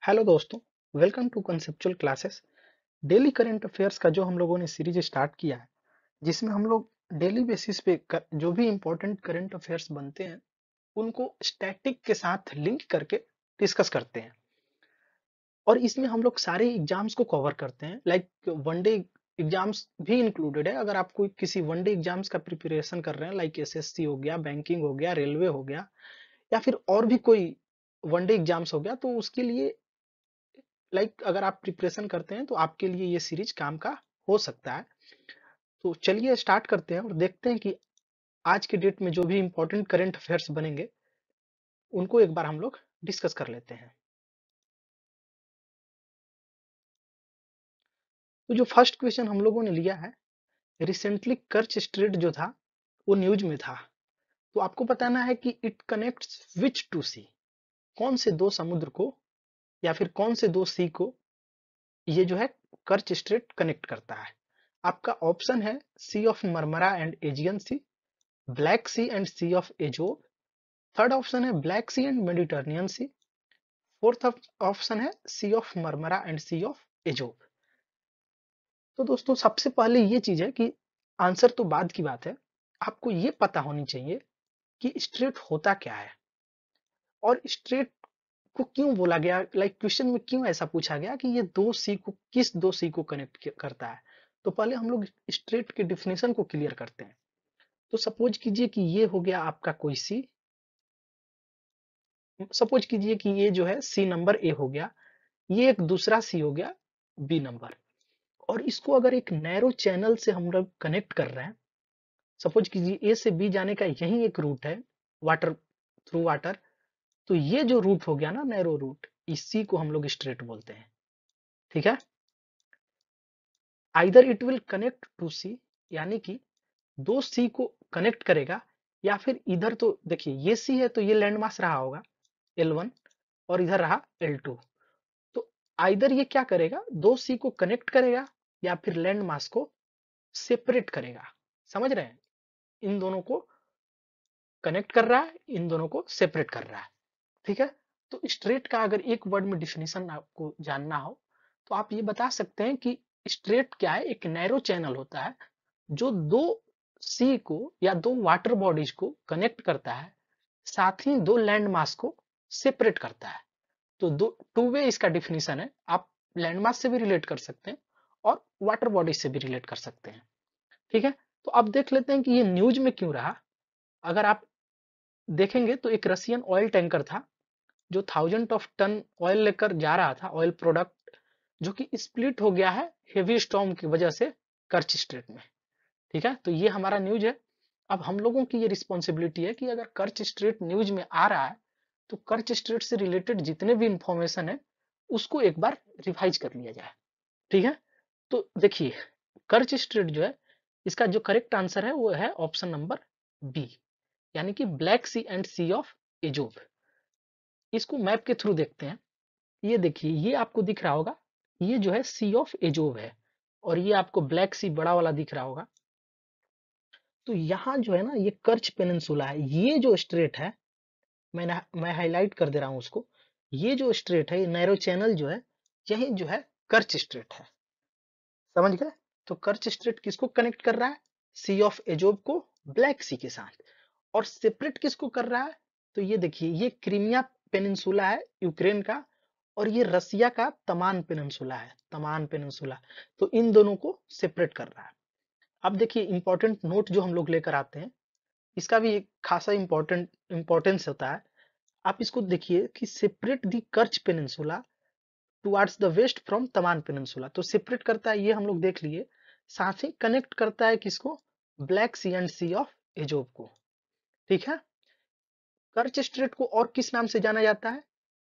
Hello दोस्तों, welcome to conceptual classes. Daily current affairs का जो हम लोगों ने सीरीज स्टार्ट किया है, जिसमें हम लोग डेली बेसिस पे जो भी इंपॉर्टेंट करंट अफेयर्स बनते हैं उनको स्टैटिक के साथ लिंक करके डिस्कस करते हैं। और इसमें हम लोग सारे एग्जाम्स को कवर करते हैं, लाइक वनडे एग्जाम्स भी इंक्लूडेड है। अगर आप कोई किसी वनडे एग्जाम्स का प्रिपरेशन कर रहे हैं, लाइक एसएससी हो गया, बैंकिंग हो गया, रेलवे हो गया, या फिर और भी कोई वनडे एग्जाम्स हो गया, तो उसके लिए अगर आप प्रिपरेशन करते हैं तो आपके लिए ये सीरीज काम का हो सकता है। तो चलिए स्टार्ट करते हैं और देखते हैं कि आज के डेट में जो भी इंपॉर्टेंट करंट अफेयर्स बनेंगे उनको एक बार हम लोग डिस्कस कर लेते हैं। तो जो फर्स्ट क्वेश्चन हम लोगों ने लिया है, रिसेंटली कर्च स्ट्रेट जो था वो न्यूज में था। तो आपको बताना है कि इट कनेक्ट्स विच टू सी, कौन से दो समुद्र को या फिर कौन से दो सी को ये जो है कर्च स्ट्रेट कनेक्ट करता है। आपका ऑप्शन है sea of Marmara and Aegean sea, black C and C of Azov, third option है black C and Mediterranean sea, fourth option है sea of Marmara and C of Azov. तो दोस्तों सबसे पहले ये चीज है कि आंसर तो बाद की बात है, आपको ये पता होनी चाहिए कि स्ट्रेट होता क्या है और स्ट्रेट को क्यों बोला गया, क्वेश्चन में क्यों ऐसा पूछा गया कि ये दो सी को किस दो सी को कनेक्ट करता है। तो पहले हम लोग स्ट्रेट के डिफिनेशन को क्लियर करते हैं। तो सपोज कीजिए कि ये हो गया आपका कोई सी, सपोज कीजिए कि ये जो है सी नंबर ए हो गया, ये एक दूसरा सी हो गया बी नंबर, और इसको अगर एक नैरो चैनल से हम लोग कनेक्ट कर रहे हैं, सपोज कीजिए ए से बी जाने का यही एक रूट है, वाटर थ्रू वाटर, तो ये जो रूट हो गया ना नैरो रूट, इसी को हम लोग स्ट्रेट बोलते हैं। ठीक है, either it will connect to sea, यानी कि दो सी को कनेक्ट करेगा, या फिर इधर तो देखिए ये सी है तो ये लैंड मास रहा होगा L1 और इधर रहा L2। तो आइदर ये क्या करेगा, दो सी को कनेक्ट करेगा या फिर लैंड मास को सेपरेट करेगा। समझ रहे हैं, इन दोनों को कनेक्ट कर रहा है, इन दोनों को सेपरेट कर रहा है। ठीक है, तो स्ट्रेट का अगर एक वर्ड में डिफिनेशन आपको जानना हो तो आप ये बता सकते हैं कि स्ट्रेट क्या है, एक नैरो चैनल होता है जो दो सी को या दो वाटर बॉडीज को कनेक्ट करता है, साथ ही दो लैंड मास को सेपरेट करता है। तो दो टू वे इसका डिफिनेशन है, आप लैंड मास से भी रिलेट कर सकते हैं और वाटर बॉडी से भी रिलेट कर सकते हैं। ठीक है, तो अब देख लेते हैं कि ये न्यूज में क्यों रहा। अगर आप देखेंगे तो एक रशियन ऑयल टैंकर था जो 1000 ऑफ टन ऑयल लेकर जा रहा था, ऑयल प्रोडक्ट, जो कि स्प्लिट हो गया है हेवी स्टॉर्म की वजह से कर्च स्ट्रेट में। ठीक है, तो ये हमारा न्यूज है। अब हम लोगों की ये रिस्पॉन्सिबिलिटी है कि अगर कर्च स्ट्रेट न्यूज में आ रहा है तो कर्च स्ट्रेट से रिलेटेड जितने भी इंफॉर्मेशन है उसको एक बार रिवाइज कर लिया जाए। ठीक है, तो देखिए कर्च स्ट्रेट जो है, इसका जो करेक्ट आंसर है वो है ऑप्शन नंबर बी, यानी कि Black C and C of Azov. इसको मैप के थ्रू देखते हैं। ये देखिए, ये आपको दिख रहा होगा, ये जो है सी ऑफ एजोव है, और ये आपको ब्लैक सी बड़ा वाला दिख रहा होगा। तो यहाँ जो है ना, ये कर्च पेनिनसुला है, ये जो स्ट्रेट है, मैं हाईलाइट कर दे रहा हूँ उसको। ये जो स्ट्रेट है, ये नैरो चैनल जो है, यही जो है कर्च स्ट्रेट है। समझ गए, तो कर्च स्ट्रेट किसको कनेक्ट कर रहा है, सी ऑफ एजोव को ब्लैक सी के साथ, और सेपरेट किसको कर रहा है, तो ये देखिए ये क्रीमिया पेनिनसुला है यूक्रेन का, और ये रसिया का तमान पेनिनसुला है, तमान पेनिनसुला। तो इन दोनों को सेपरेट कर रहा है। अब देखिए इंपॉर्टेंट नोट जो हम लोग लेकर आते हैं, इसका भी एक खासा इंपॉर्टेंस होता है। आप इसको देखिए कि separate the Kerch peninsula towards the west from Taman peninsula, तो सेपरेट करता है ये हम लोग देख लिए, साथ ही कनेक्ट करता है किसको, Black C and C of Azov को। ठीक है, कर्च स्ट्रेट को और किस नाम से जाना जाता है,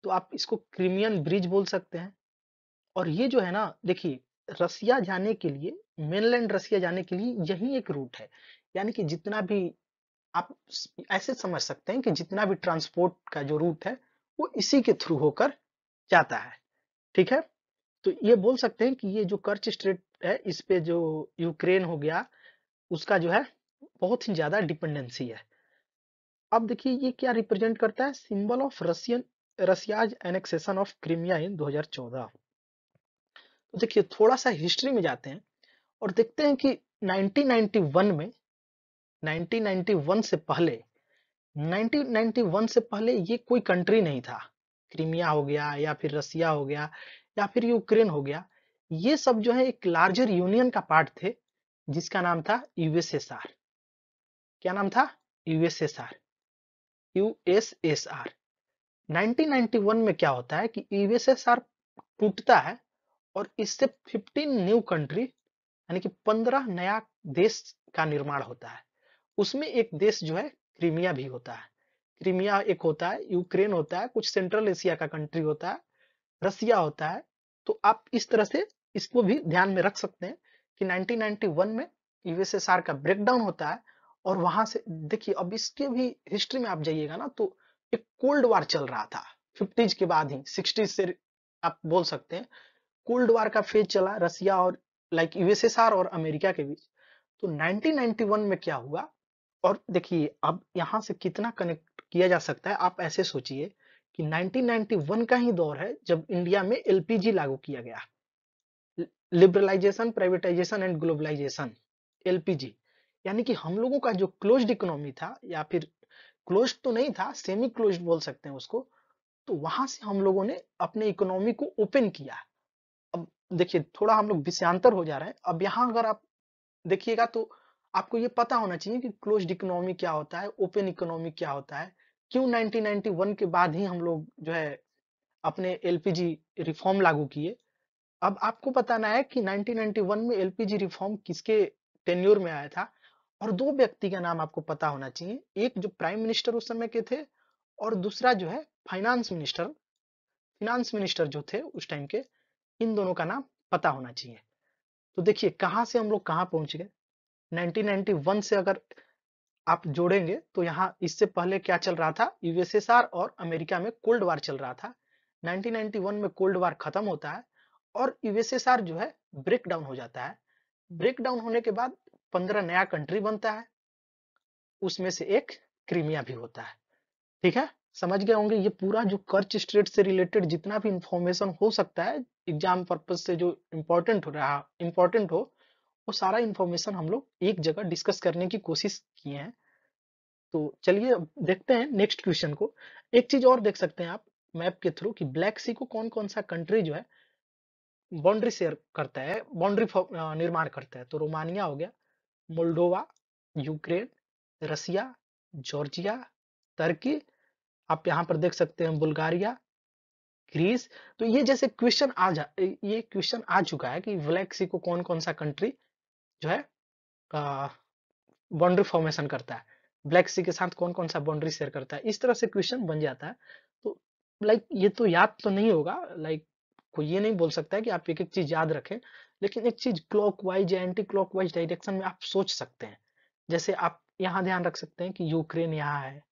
तो आप इसको क्रीमियन ब्रिज बोल सकते हैं। और ये जो है ना, देखिए रसिया जाने के लिए, मेनलैंड रसिया जाने के लिए यही एक रूट है, यानी कि जितना भी आप ऐसे समझ सकते हैं कि जितना भी ट्रांसपोर्ट का जो रूट है वो इसी के थ्रू होकर जाता है। ठीक है, तो ये बोल सकते हैं कि ये जो कर्च स्ट्रेट है, इस पे जो यूक्रेन हो गया उसका जो है बहुत ही ज्यादा डिपेंडेंसी है। अब देखिए ये क्या रिप्रेजेंट करता है, symbol of Russian Russia's annexation of Crimea in 2014। तो देखिए थोड़ा सा हिस्ट्री में जाते हैं और देखते हैं कि 1991 में 1991 से पहले 1991 से पहले ये कोई कंट्री नहीं था। क्रीमिया हो गया या फिर रसिया हो गया या फिर यूक्रेन हो गया, ये सब जो है एक लार्जर यूनियन का पार्ट थे जिसका नाम था यूएसएसआर। क्या नाम था? यूएसएसआर। यूएसएसआर। 1991 में क्या होता है कि यूएसएसआर टूटता है और इससे 15 न्यू कंट्री यानी कि 15 नया देश का निर्माण होता है। उसमें एक देश जो है क्रीमिया भी होता है। क्रीमिया एक होता है, यूक्रेन होता है, कुछ सेंट्रल एशिया का कंट्री होता है, रसिया होता है। तो आप इस तरह से इसको भी ध्यान में रख सकते हैं कि 1991 में यूएसएसआर का ब्रेकडाउन होता है और वहां से देखिए अब इसके भी हिस्ट्री में आप जाइएगा ना तो एक कोल्ड वार चल रहा था 50s के बाद ही 60s से आप बोल सकते हैं कोल्ड वार का फेज चला रसिया और लाइक यूएसएसआर और अमेरिका के बीच। तो 1991 में क्या हुआ और देखिए अब यहां से कितना कनेक्ट किया जा सकता है आप ऐसे सोचिए कि 1991 का ही दौर है जब इंडिया में एलपीजी लागू किया गया। Liberalisation privatisation and globalisation, LPG. यानी कि हम लोगों का जो क्लोज्ड इकोनॉमी था या फिर क्लोज्ड तो नहीं था, सेमी क्लोज्ड बोल सकते हैं उसको, तो वहां से हम लोगों ने अपने इकोनॉमी को ओपन किया। अब देखिए थोड़ा हम लोग विषयांतर हो जा रहे हैं। अब यहाँ अगर आप देखिएगा तो आपको ये पता होना चाहिए कि क्लोज्ड इकोनॉमी क्या होता है, ओपन इकोनॉमी क्या होता है, क्यों 1991 के बाद ही हम लोग जो है अपने एलपीजी रिफॉर्म लागू किए। अब आपको बताना है कि 1991 में एलपीजी रिफॉर्म किसके टेन्योर में आया था और दो व्यक्ति का नाम आपको पता होना चाहिए, एक जो प्राइम मिनिस्टर उस समय के थे और दूसरा जो है फाइनेंस मिनिस्टर जो थे उस टाइम के, इन दोनों का नाम पता होना चाहिए। तो देखिए कहां से हम लोग कहां पहुंच गए। 1991 से अगर आप जोड़ेंगे तो यहाँ इससे पहले क्या चल रहा था, यूएसएसआर और अमेरिका में कोल्ड वार चल रहा था। 1991 में कोल्ड वार खत्म होता है और यूएसएसआर जो है ब्रेक डाउन हो जाता है। ब्रेक डाउन होने के बाद 15 नया कंट्री बनता है, उसमें से एक क्रीमिया भी होता है। ठीक है, समझ गए होंगे ये पूरा जो कर्च स्ट्रेट से रिलेटेड जितना भी इंफॉर्मेशन हो सकता है एग्जाम पर्पज से जो इम्पोर्टेंट हो, वो सारा इंफॉर्मेशन हम लोग एक जगह डिस्कस करने की कोशिश किए हैं। तो चलिए अब देखते हैं नेक्स्ट क्वेश्चन को। एक चीज और देख सकते हैं आप मैप के थ्रू कि ब्लैक सी को कौन कौन सा कंट्री जो है बाउंड्री शेयर करता है, बाउंड्री निर्माण करता है। तो रोमानिया हो गया, मोल्डोवा, यूक्रेन, रसिया, जॉर्जिया, तुर्की, आप यहाँ पर देख सकते हैं बुल्गारिया, ग्रीस। तो ये क्वेश्चन आ चुका है कि ब्लैक सी को कौन कौन सा कंट्री जो है बाउंड्री फॉर्मेशन करता है, ब्लैक सी के साथ कौन कौन सा बाउंड्री शेयर करता है, इस तरह से क्वेश्चन बन जाता है। तो लाइक ये तो याद तो नहीं होगा, लाइक कोई ये नहीं बोल सकता है कि आप एक एक चीज याद रखें, लेकिन एक चीज क्लॉकवाइज या एंटी क्लॉकवाइज डायरेक्शन में आप सोच सकते हैं। जैसे आप यहाँ ध्यान रख सकते हैं कि यूक्रेन यहाँ है,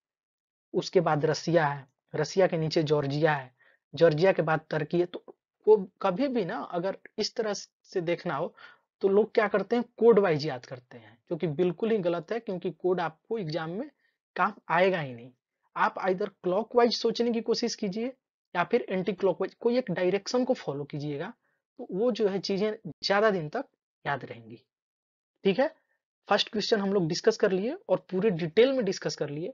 उसके बाद रसिया है, रसिया के नीचे जॉर्जिया है, जॉर्जिया के बाद तुर्की है। तो वो कभी भी ना अगर इस तरह से देखना हो तो लोग क्या करते हैं कोड वाइज याद करते हैं, जो कि बिल्कुल ही गलत है, क्योंकि कोड आपको एग्जाम में काम आएगा ही नहीं। आप आइदर क्लॉकवाइज सोचने की कोशिश कीजिए या फिर एंटी क्लॉकवाइज, कोई एक डायरेक्शन को फॉलो कीजिएगा, तो वो जो है चीजें ज्यादा दिन तक याद रहेंगी। ठीक है, फर्स्ट क्वेश्चन हम लोग डिस्कस कर लिए और पूरे डिटेल में डिस्कस कर लिए।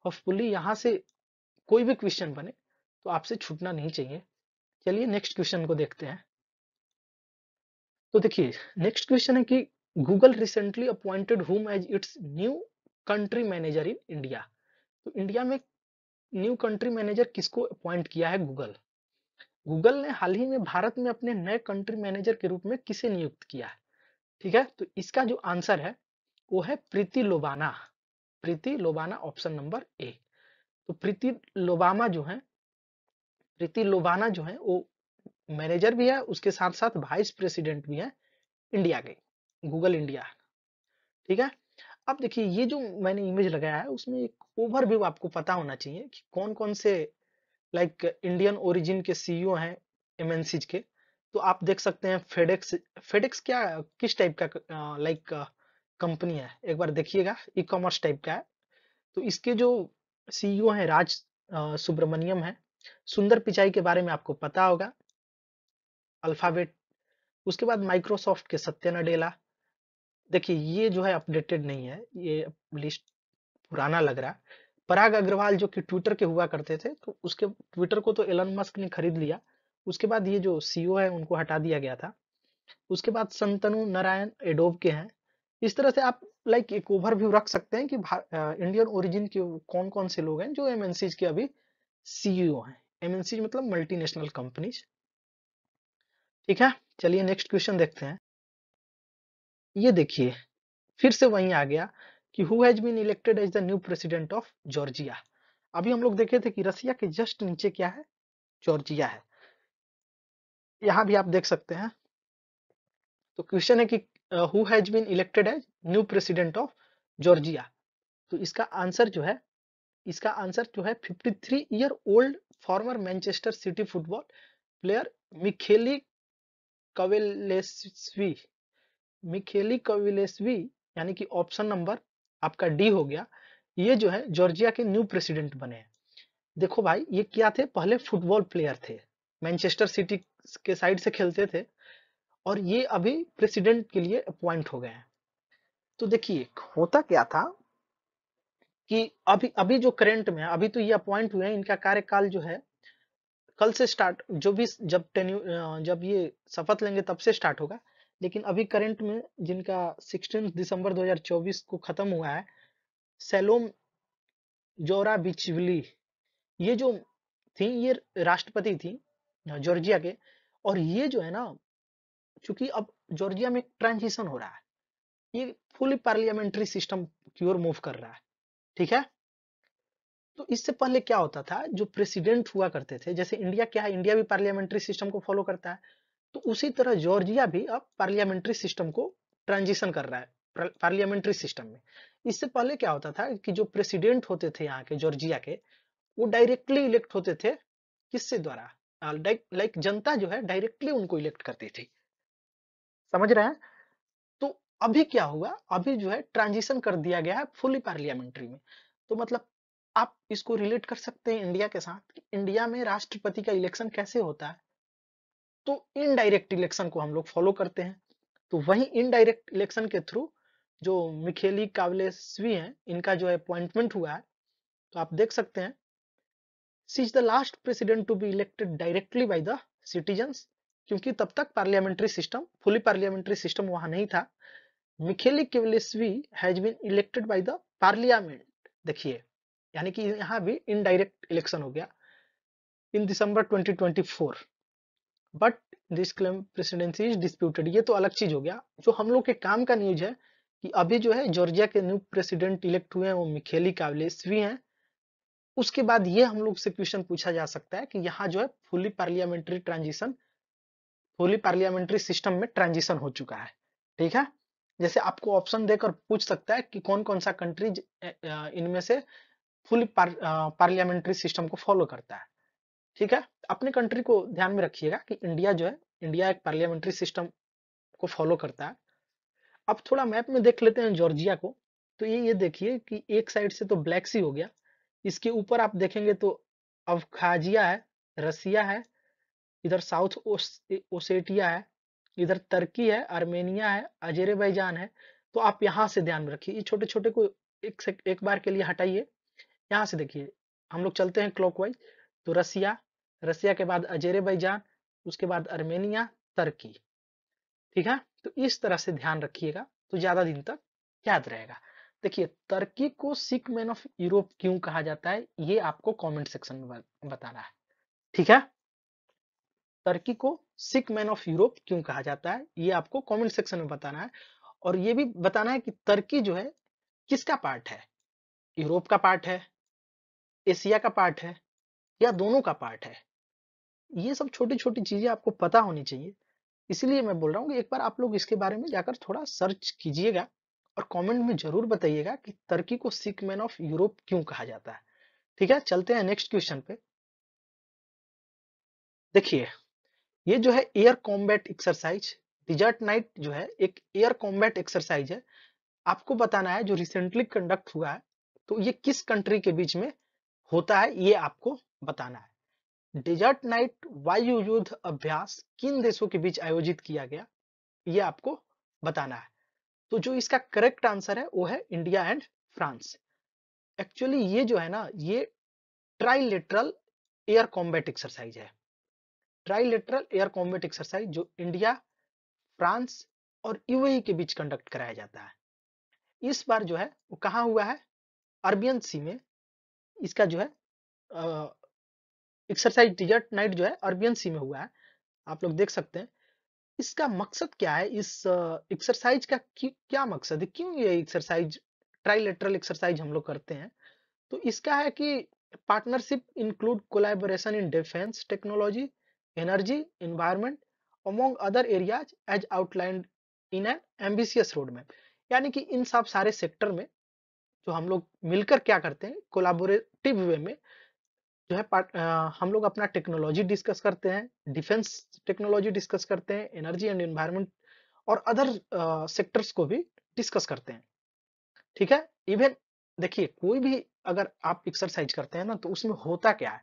होपफुली यहाँ से कोई भी क्वेश्चन बने तो आपसे छूटना नहीं चाहिए। चलिए नेक्स्ट क्वेश्चन को देखते हैं। तो देखिए नेक्स्ट क्वेश्चन है कि Google recently appointed whom as its new country manager in India. तो इंडिया में न्यू कंट्री मैनेजर किसको अपॉइंट किया है गूगल। गूगल ने हाल ही में भारत में अपने नए कंट्री मैनेजर के रूप में किसे नियुक्त किया है। ठीक है, तो इसका जो आंसर है वो है प्रीति लोबाना। प्रीति लोबाना, ऑप्शन नंबर ए। तो प्रीति लोबाना जो है वो मैनेजर भी है, उसके साथ साथ वाइस प्रेसिडेंट भी है इंडिया के, गूगल इंडिया। ठीक है, अब देखिए ये जो मैंने इमेज लगाया है उसमें एक ओवरव्यू आपको पता होना चाहिए कि कौन कौन से लाइक इंडियन ओरिजिन के सीईओ हैं एमएनसीज के। तो आप देख सकते हैं फेडेक्स। फेडेक्स क्या किस टाइप का लाइक कंपनी है, एक बार देखिएगा, ई कॉमर्स टाइप का है। तो इसके जो सीईओ हैं राज सुब्रमण्यम है, सुंदर पिचाई के बारे में आपको पता होगा, अल्फाबेट। उसके बाद माइक्रोसॉफ्ट के सत्या नडेला। देखिए ये जो है अपडेटेड नहीं है, ये लिस्ट पुराना लग रहा है। पराग अग्रवाल जो कि ट्विटर के हुआ करते थे, तो उसके ट्विटर को तो एलन मस्क ने खरीद लिया। उसके बाद ये जो सीईओ है उनको हटा दिया गया था। उसके बाद संतनु नारायण एडोब के हैं। इस तरह से आप लाइक एक ओवरव्यू रख सकते हैं कि इंडियन ओरिजिन के कौन कौन से लोग हैं जो एमएनसीज के अभी सीईओ हैं। एमएनसीज मतलब मल्टीनेशनल कंपनीज। ठीक है, चलिए नेक्स्ट क्वेश्चन देखते हैं। ये देखिए फिर से वहीं आ गया कि who has been elected as the new president of Georgia. अभी हम लोग देखे थे कि रसिया के जस्ट नीचे क्या है, जॉर्जिया है। यहां भी आप देख सकते हैं। तो क्वेश्चन है कि who has been elected as new president of Georgia. तो इसका आंसर जो है 53 year old former Manchester City football player Mikheil Kavelashvili. Mikheil Kavelashvili, यानी कि ऑप्शन नंबर आपका डी हो गया। ये जो है जॉर्जिया के न्यू प्रेसिडेंट बने हैं। देखो भाई ये क्या थे, पहले फुटबॉल प्लेयर थे, मैनचेस्टर सिटी के साइड से खेलते थे, और ये अभी प्रेसिडेंट के लिए अपॉइंट हो गए हैं। तो देखिए होता क्या था कि अभी अभी जो करंट में है, अभी तो ये अपॉइंट हुए हैं, इनका कार्यकाल जो है कल से स्टार्ट, जो भी जब ये शपथ लेंगे तब से स्टार्ट होगा। लेकिन अभी करंट में जिनका 16 दिसंबर 2024 को खत्म हुआ है, सैलोम जोराबिचवली, ये जो थी ये राष्ट्रपति थी जॉर्जिया के। और ये जो है ना, चूंकि अब जॉर्जिया में ट्रांजिशन हो रहा है, ये फुली पार्लियामेंट्री सिस्टम की ओर मूव कर रहा है। ठीक है, तो इससे पहले क्या होता था, जो प्रेसिडेंट हुआ करते थे, जैसे इंडिया क्या है, इंडिया भी पार्लियामेंट्री सिस्टम को फॉलो करता है, तो उसी तरह जॉर्जिया भी अब पार्लियामेंट्री सिस्टम को ट्रांजिशन कर रहा है पार्लियामेंट्री सिस्टम में। इससे पहले क्या होता था कि जो प्रेसिडेंट होते थे यहाँ के जॉर्जिया के, वो डायरेक्टली इलेक्ट होते थे, किससे द्वारा, लाइक जनता जो है डायरेक्टली उनको इलेक्ट करती थी। समझ रहे हैं? तो अभी क्या हुआ, अभी जो है ट्रांजिशन कर दिया गया है फुली पार्लियामेंट्री में। तो मतलब आप इसको रिलेट कर सकते हैं इंडिया के साथ कि इंडिया में राष्ट्रपति का इलेक्शन कैसे होता है, तो इनडायरेक्ट इलेक्शन को हम लोग फॉलो करते हैं। तो वही इनडायरेक्ट इलेक्शन के थ्रू जो मिखेली कावलेस्वी हैं, इनका जो अपॉइंटमेंट हुआ है, तो आप देख सकते हैं she is the last president to be elected directly by the citizens, क्योंकि तब तक parliamentary system, fully parliamentary system वहां नहीं था। Mikheil Kavelashvili has been elected by the parliament. देखिए यानी कि यहाँ भी इनडायरेक्ट इलेक्शन हो गया in December 2024, but this claim presidency is disputed. ये तो अलग चीज हो गया। जो हम लोग के काम का न्यूज है कि अभी जो है जॉर्जिया के न्यू प्रेसिडेंट इलेक्ट हुए हैं, वो मिखेली कावलेस्वी हैं। उसके बाद ये हम लोग से क्वेश्चन पूछा जा सकता है कि यहाँ जो है फुली पार्लियामेंट्री सिस्टम में ट्रांजिशन हो चुका है। ठीक है, जैसे आपको ऑप्शन देकर पूछ सकता है कि कौन कौन सा कंट्री इनमें से फुली पार्लियामेंट्री सिस्टम को फॉलो करता है। ठीक है, अपने कंट्री को ध्यान में रखिएगा कि इंडिया जो है, इंडिया एक पार्लियामेंट्री सिस्टम को फॉलो करता है। अब थोड़ा मैप में देख लेते हैं जॉर्जिया को। तो ये देखिए कि एक साइड से तो ब्लैक सी हो गया, इसके ऊपर आप देखेंगे तो अबखाजिया है, रसिया है, इधर साउथ ओसेटिया है, इधर तुर्की है, आर्मेनिया है, अजेरबैजान है। तो आप यहाँ से ध्यान में रखिए, ये छोटे छोटे को एक बार के लिए हटाइए। यहाँ से देखिए हम लोग चलते हैं क्लॉकवाइज। तो रसिया, रसिया के बाद अजेरबैजान, उसके बाद आर्मेनिया, तुर्की। ठीक है, तो इस तरह से ध्यान रखिएगा तो ज्यादा दिन तक याद रहेगा। देखिए तुर्की को सिक मैन ऑफ यूरोप क्यों कहा जाता है, ये आपको कमेंट सेक्शन में बताना है। ठीक है, तुर्की को सिक मैन ऑफ यूरोप क्यों कहा जाता है, ये आपको कमेंट सेक्शन में बताना है। और ये भी बताना है कि तुर्की जो है किसका पार्ट है, यूरोप का पार्ट है, एशिया का पार्ट है, या दोनों का पार्ट है। ये सब छोटी छोटी चीजें आपको पता होनी चाहिए। इसलिए मैं बोल रहा हूँ कि एक बार आप लोग इसके बारे में जाकर थोड़ा सर्च कीजिएगा और कमेंट में जरूर बताइएगा कि तुर्की को सिक मैन ऑफ यूरोप क्यों कहा जाता है। ठीक है, चलते हैं नेक्स्ट क्वेश्चन पे। देखिए ये जो है air combat exercise, Desert Knight जो है एक एयर कॉम्बैट एक्सरसाइज है। आपको बताना है जो रिसेंटली कंडक्ट हुआ है, तो ये किस कंट्री के बीच में होता है, ये आपको बताना है। डेजर्ट नाइट वायु युद्ध अभ्यास किन देशों के बीच आयोजित किया गया, ये आपको बताना है। तो जो इसका करेक्ट आंसर है वो है इंडिया एंड फ्रांस। एक्चुअली ये जो है ना, ये ट्राइलेटरल एयर कॉम्बैट एक्सरसाइज है। ट्राइलेटरल एयर कॉम्बैट एक्सरसाइज जो इंडिया, फ्रांस और यूएई के बीच कंडक्ट कराया जाता है। इस बार जो है वो कहाँ हुआ है, अरबियन सी में। इसका जो है एक्सरसाइज डेजर्ट नाइट जो है अरबियन सी में हुआ है, आप लोग देख सकते हैं। इसका मकसद क्या है, इस एक्सरसाइज का क्या मकसद है, क्यों ये एक्सरसाइज ट्राइलेटरल एक्सरसाइज हम लोग करते हैं। तो इसका है कि partnership include collaboration in defence technology, energy, environment among other areas as outlined in an ambitious road map. यानी कि इन सब सारे सेक्टर में जो हम लोग मिलकर क्या करते हैं, कोलैबोरेटिव वे में जो है हम लोग अपना टेक्नोलॉजी डिस्कस करते हैं, डिफेंस टेक्नोलॉजी डिस्कस करते हैं, एनर्जी एंड एनवायरनमेंट और अदर सेक्टर्स को भी डिस्कस करते हैं। ठीक है। इवन देखिए कोई भी अगर आप एक्सरसाइज करते हैं ना, तो उसमें होता क्या है,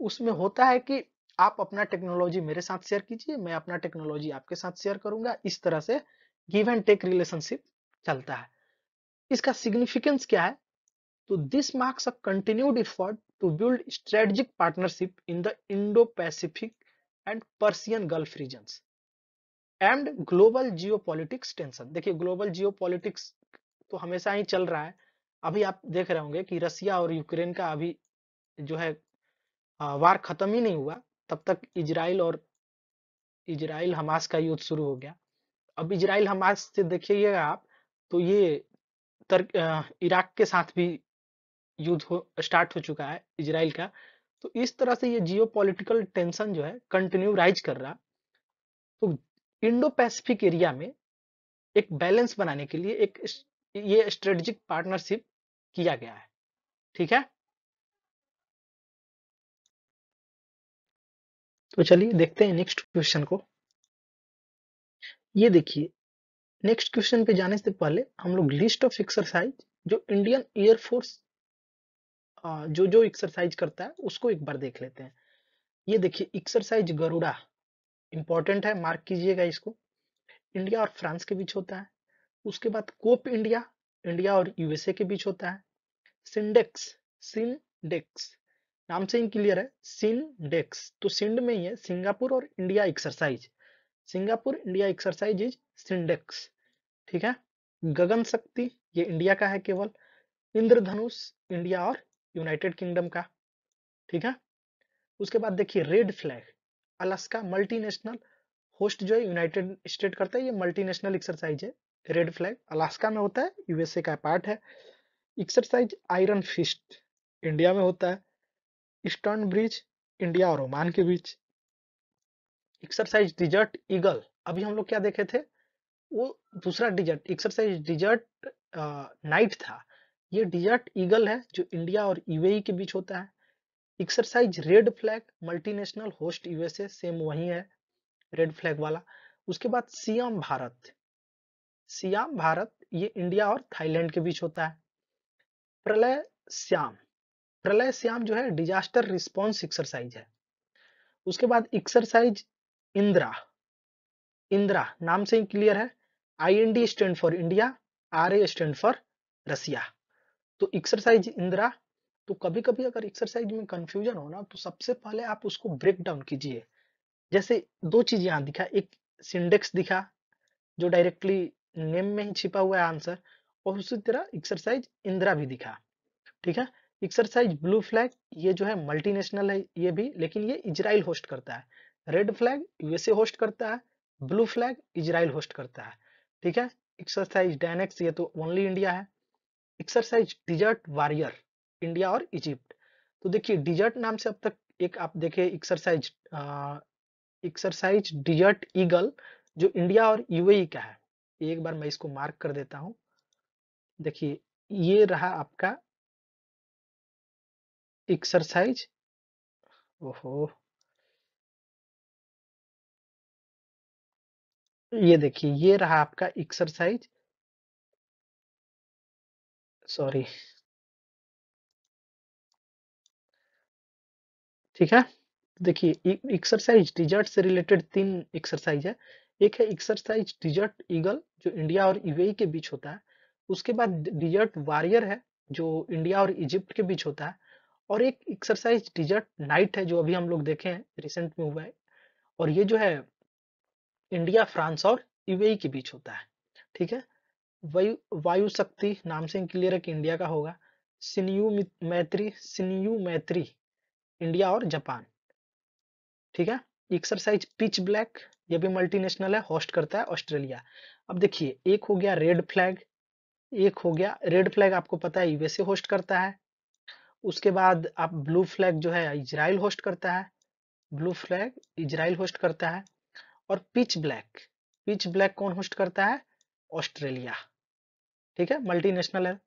उसमें होता है कि आप अपना टेक्नोलॉजी मेरे साथ शेयर कीजिए, मैं अपना टेक्नोलॉजी आपके साथ शेयर करूंगा, इस तरह से गिव एंड टेक रिलेशनशिप चलता है। इसका सिग्निफिकेंस क्या है, तो this marks a continued effort to build strategic partnership in the Indo Pacific and Persian Gulf regions and global geopolitics tension. देखिए ग्लोबल जियोपॉलिटिक्स तो हमेशा ही चल रहा है। अभी आप देख रहे होंगे कि रसिया और यूक्रेन का अभी जो है वार खत्म ही नहीं हुआ, तब तक इजराइल हमास का युद्ध शुरू हो गया। अब इजराइल हमास से देखिएगा आप, तो ये इराक के साथ भी युद्ध स्टार्ट हो चुका है इजराइल का। तो इस तरह से ये जियो पॉलिटिकल टेंशन जो है कंटिन्यू राइज कर रहा। तो इंडो पैसिफिक एरिया में एक बैलेंस बनाने के लिए एक ये स्ट्रेटेजिक पार्टनरशिप किया गया है। ठीक है। तो चलिए देखते हैं नेक्स्ट क्वेश्चन को। ये देखिए, नेक्स्ट क्वेश्चन पे जाने से पहले हम लोग लिस्ट ऑफ एक्सरसाइज जो इंडियन एयरफोर्स जो जो एक्सरसाइज करता है उसको एक बार देख लेते हैं। ये देखिए एक्सरसाइज गरुड़ा इंपॉर्टेंट है, मार्क कीजिएगा इसको। इंडिया और फ्रांस के बीच होता है। उसके बाद कोप इंडिया, इंडिया और यूएसए के बीच होता है। सिंडेक्स, सिंडेक्स नाम से ही क्लियर है, सिंडेक्स तो सिंड में ही है, सिंगापुर और India exercise, Singapore India exercise is SINDEX. ठीक है। गगन शक्ति ये इंडिया का है केवल। इंद्रधनुष इंडिया और यूनाइटेड किंगडम का। ठीक है। उसके बाद देखिए Red Flag, Alaska multinational host जो है यूनाइटेड स्टेट करता है, ये मल्टीनेशनल एक्सरसाइज है। रेड फ्लैग अलास्का में होता है, यूएसए का पार्ट है। एक्सरसाइज आयरन फिस्ट इंडिया में होता है। ईस्टर्न ब्रिज इंडिया और ओमान के बीच। एक्सरसाइज डिजर्ट ईगल, अभी हम लोग क्या देखे थे, वो दूसरा डिजर्ट एक्सरसाइज डिजर्ट नाइट था। ये डिजर्ट ईगल है जो इंडिया और यूएई के बीच होता है। Exercise red flag multinational host USA, same वही है रेड फ्लैग वाला। उसके बाद सियाम भारत, सियाम भारत ये इंडिया और थाईलैंड के बीच होता है। प्रलय श्याम, प्रलय श्याम जो है डिजास्टर रिस्पॉन्स एक्सरसाइज है। उसके बाद एक्सरसाइज इंदिरा, इंदिरा नाम से ही क्लियर है, IND stand for India, RA stand for Russia. तो एक्सरसाइज इंदिरा, तो कभी कभी अगर एक्सरसाइज में कंफ्यूजन हो ना, तो सबसे पहले आप उसको ब्रेक डाउन कीजिए। जैसे दो चीज यहाँ दिखा, एक सिंडेक्स दिखा जो डायरेक्टली नेम में ही छिपा हुआ है आंसर, और उसी तरह एक्सरसाइज इंदिरा भी दिखा। ठीक है। एक्सरसाइज ब्लू फ्लैग ये जो है मल्टीनेशनल है ये भी, लेकिन ये इजराइल होस्ट करता है। रेड फ्लैग यूएसए होस्ट करता है, ब्लू फ्लैग इजराइल होस्ट करता है। ठीक है। एक्सरसाइज डायनेक्स ये तो ओनली इंडिया है। एक्सरसाइज डिजर्ट वॉरियर इंडिया और इजिप्ट। तो देखिए डिजर्ट नाम से अब तक एक आप देखे एक्सरसाइज, एक्सरसाइज डिजर्ट ईगल जो इंडिया और यूएई का है। एक बार मैं इसको मार्क कर देता हूं। देखिए ये रहा आपका एक्सरसाइज, ओहो ये देखिए ये रहा आपका एक्सरसाइज, सॉरी। ठीक है। देखिए एक्सरसाइज डिजर्ट से रिलेटेड 3 एक्सरसाइज है। एक है एक्सरसाइज डिजर्ट ईगल जो इंडिया और यूएई के बीच होता है। उसके बाद डिजर्ट वॉरियर है जो इंडिया और इजिप्ट के बीच होता है। और एक एक्सरसाइज डिजर्ट नाइट है जो अभी हम लोग देखे हैं, रिसेंट में हुआ है। और ये जो है इंडिया, फ्रांस और यूएई के बीच होता है। ठीक है। वायु वायु शक्ति नाम से क्लियर है कि इंडिया का होगा। सिन्यू मैत्री इंडिया और जापान। ठीक है। एक्सरसाइज पिच ब्लैक, ये भी मल्टीनेशनल है, होस्ट करता है ऑस्ट्रेलिया। अब देखिए एक हो गया रेड फ्लैग, एक हो गया रेड फ्लैग, आपको पता है यूएसए होस्ट करता है। उसके बाद आप ब्लू फ्लैग जो है इजराइल होस्ट करता है। ब्लू फ्लैग इजराइल होस्ट करता है। और पिच ब्लैक कौन होस्ट करता है? ऑस्ट्रेलिया। ठीक है, मल्टीनेशनल है।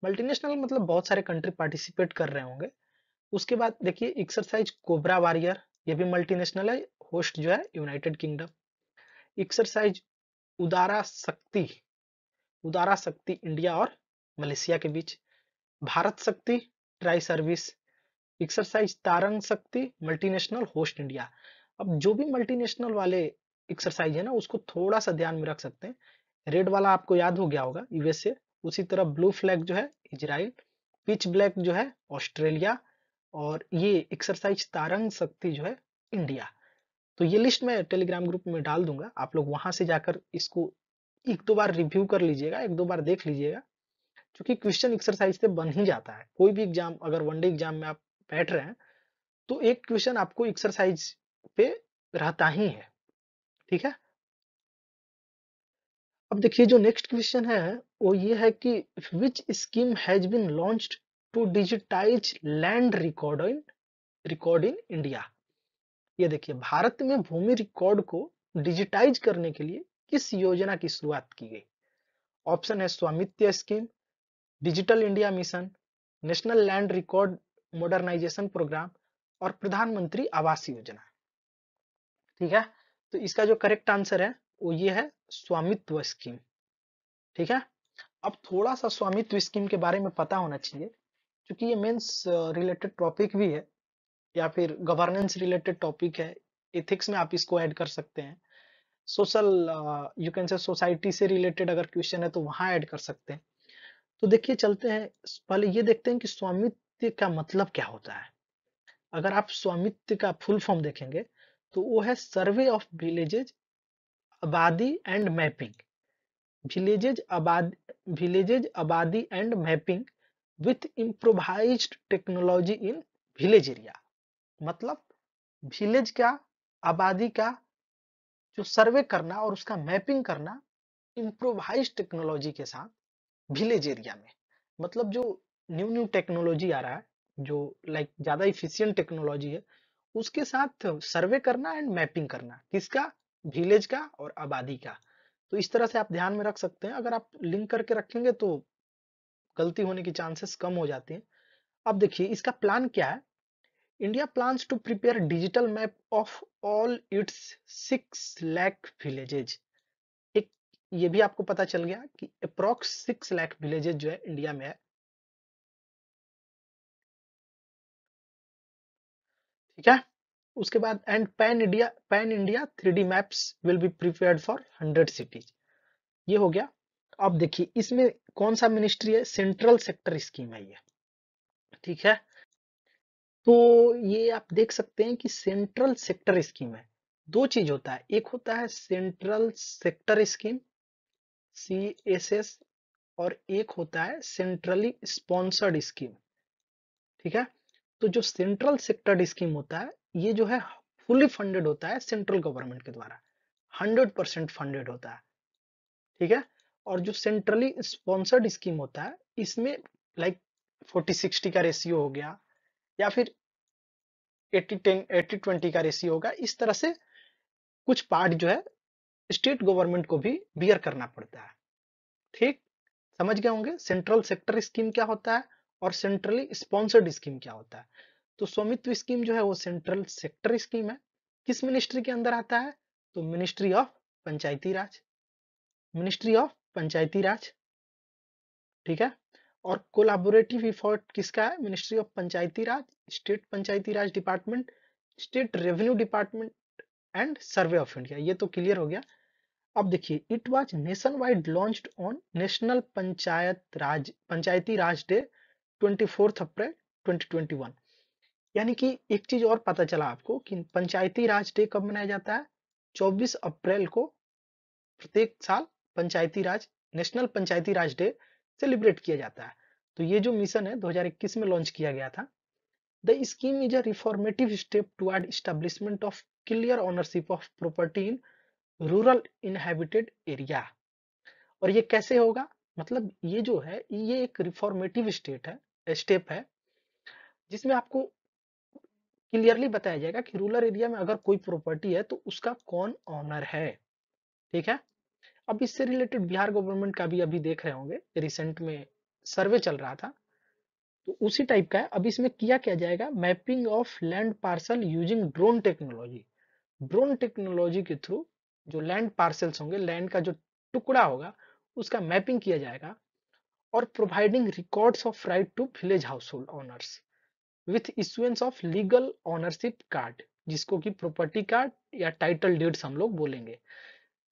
मल्टीनेशनल मतलब बहुत सारे कंट्री पार्टिसिपेट कर रहे होंगे। उसके बाद देखिए एक्सरसाइज कोबरा वॉरियर, ये भी मल्टीनेशनल है, होस्ट जो है यूनाइटेड किंगडम। एक्सरसाइज उदारा शक्ति उदारा शक्ति इंडिया और मलेशिया के बीच। भारत शक्ति ट्राई सर्विस। एक्सरसाइज तारंग शक्ति मल्टीनेशनल होस्ट इंडिया। अब जो भी मल्टीनेशनल वाले एक्सरसाइज है ना उसको थोड़ा सा ध्यान में रख सकते हैं। रेड वाला आपको याद हो गया होगा यूएसए। उसी तरह ब्लू फ्लैग जो है इजराइल, पिच ब्लैक जो है ऑस्ट्रेलिया, और ये एक्सरसाइज तारंग शक्ति जो है इंडिया। तो ये लिस्ट मैं टेलीग्राम ग्रुप में डाल दूंगा, आप लोग वहां से जाकर इसको एक दो बार रिव्यू कर लीजिएगा, एक दो बार देख लीजिएगा। क्योंकि क्वेश्चन एक्सरसाइज से बन ही जाता है, कोई भी एग्जाम अगर वनडे एग्जाम में आप बैठ रहे हैं तो एक क्वेश्चन आपको एक्सरसाइज पे रहता ही है। ठीक है। अब देखिए जो नेक्स्ट क्वेश्चन है वो ये है कि which scheme has been launched to digitise land record in India. ये देखिए भारत में भूमि रिकॉर्ड को डिजिटाइज करने के लिए किस योजना की शुरुआत की गई? ऑप्शन है Svamitva scheme, digital India mission, national land record modernisation programme और प्रधानमंत्री आवास योजना। ठीक है। तो इसका जो करेक्ट आंसर है वो ये है स्वामित्व स्कीम। ठीक है। अब थोड़ा सा स्वामित्व स्कीम के बारे में पता होना चाहिए, क्योंकि ये मेंस रिलेटेड टॉपिक भी है या फिर गवर्नेंस रिलेटेड टॉपिक है। एथिक्स में आप इसको ऐड कर सकते हैं। Social you can say society से रिलेटेड अगर क्वेश्चन है तो वहां ऐड कर सकते हैं। तो देखिए चलते हैं, पहले ये देखते हैं कि स्वामित्व का मतलब क्या होता है। अगर आप स्वामित्व का फुल फॉर्म देखेंगे तो वो है सर्वे ऑफ विलेजेज, आबादी एंड मैपिंग। विलेजेज आबादी and mapping with improvised technology in village area. मतलब विलेज का, आबादी का जो सर्वे करना और उसका मैपिंग करना इम्प्रोवाइज्ड टेक्नोलॉजी के साथ विलेज एरिया में। मतलब जो न्यू न्यू टेक्नोलॉजी आ रहा है, जो लाइक ज्यादा इफिशियंट टेक्नोलॉजी है, उसके साथ सर्वे करना एंड मैपिंग करना, किसका? विलेज का और आबादी का। तो इस तरह से आप ध्यान में रख सकते हैं। अगर आप लिंक करके रखेंगे तो गलती होने की चांसेस कम हो जाती हैं। अब देखिए इसका प्लान क्या है। India plans to prepare digital map of all its 6 lakh villages. एक ये भी आपको पता चल गया कि अप्रोक्स 6 लाख विलेजेज जो है इंडिया में है। ठीक है। उसके बाद and pan India 3D maps will be prepared for 100 cities. ये हो गया। अब देखिए इसमें कौन सा मिनिस्ट्री है? सेंट्रल सेक्टर स्कीम है ये। ठीक है। तो ये आप देख सकते हैं कि सेंट्रल सेक्टर स्कीम है। दो चीज होता है, एक होता है सेंट्रल सेक्टर स्कीम CSS, और एक होता है सेंट्रली स्पॉन्सर्ड स्कीम। ठीक है। तो जो सेंट्रल सेक्टर स्कीम होता है ये जो है फुली फंडेड होता है सेंट्रल गवर्नमेंट के द्वारा, 100% फंडेड होता है। ठीक है। और जो सेंट्रली स्पॉन्सर्ड स्कीम होता है इसमें लाइक 40-60 का रेशियो हो गया, या फिर 80-10 80-20 का रेशियो होगा। इस तरह से कुछ पार्ट जो है स्टेट गवर्नमेंट को भी बियर करना पड़ता है। ठीक, समझ गए होंगे सेंट्रल सेक्टर स्कीम क्या होता है और सेंट्रली स्पॉन्सर्ड स्कीम क्या होता है। तो स्वामित्व स्कीम जो है वो सेंट्रल सेक्टर स्कीम है। किस मिनिस्ट्री के अंदर आता है? तो मिनिस्ट्री ऑफ पंचायती राज। ठीक है। और कोलाबोरेटिव इफर्ट किसका है? Ministry of Panchayati Raj, state Panchayati Raj department, state revenue department and survey of India, ये तो क्लियर हो गया। अब देखिए, it was nation wide launched on national Panchayati Raj day 24 अप्रैल 2021। यानी कि एक चीज और पता चला आपको कि पंचायती राज डे कब मनाया जाता है, 24 अप्रैल को प्रत्येक साल पंचायती राज नेशनल पंचायती राज डे सेलिब्रेट किया जाता है। तो ये जो मिशन है 2021 में लॉन्च किया गया था। The scheme is a reformative step toward establishment of clear ownership of property in rural inhabited area. और ये कैसे होगा, मतलब ये जो है ये एक रिफॉर्मेटिव स्टेप है जिसमें आपको क्लियरली बताया जाएगा कि रूरल एरिया में अगर कोई प्रॉपर्टी है तो उसका कौन ऑनर है। ठीक है। अब इससे रिलेटेड बिहार गवर्नमेंट का भी अभी देख रहे होंगे, रिसेंट में सर्वे चल रहा था, तो उसी टाइप का है। अब इसमें किया क्या जाएगा, mapping of land parcel using drone technology. Drone technology के थ्रू जो लैंड पार्सल्स होंगे, लैंड का जो टुकड़ा होगा उसका मैपिंग किया जाएगा, और providing records of right to village household owners with issuance of legal ownership card, जिसको कि प्रॉपर्टी कार्ड या टाइटल डीड्स हम लोग बोलेंगे।